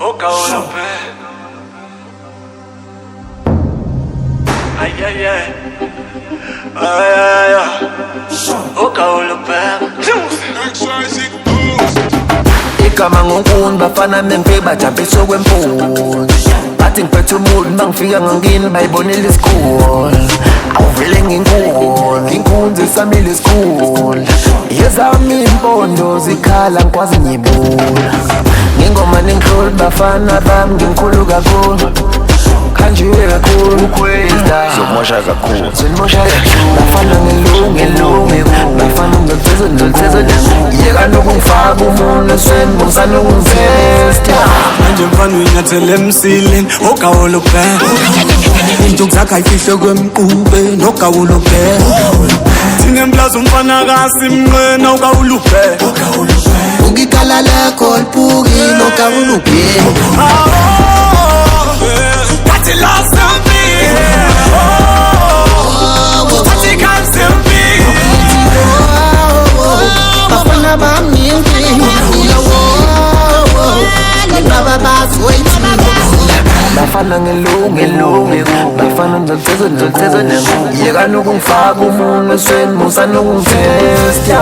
Oka ulupe. Ay, ay, ay. Ay, ay, ay. Oka ulupe. Igama ngonkuni bafana mengifika bajabisa kwempunzi bathi ngiphethe umuntu mangifika ngangini bayibonile isikole awuvele nginkulu inkunzi esamile isikole yezami impondo zikhala ngikwazi ngiyibula ngingoma nengihloli bafana bami nginkulu kakhulu kanjiwe kakhulu ukwesta zomosha kakhulu zomosha kakhulu bafana ngilunge bafana ngilothethe yeka nokungifaka umuntu esweni bongisana ukungifesta manje mfana uyinyathele emsileni ogawulo bheka into zakhe ayifihle kwemqube nogawulo bheka thina emplaza umfana kasimnqena ogawulo bheka ukikala lakho lipuki nogawulo bheka Party loves to be Party comes to be bafana bami bafana ngilunge bafana ngilothethe yeka nokungifaka umuntu esweni bongisana ukungifesta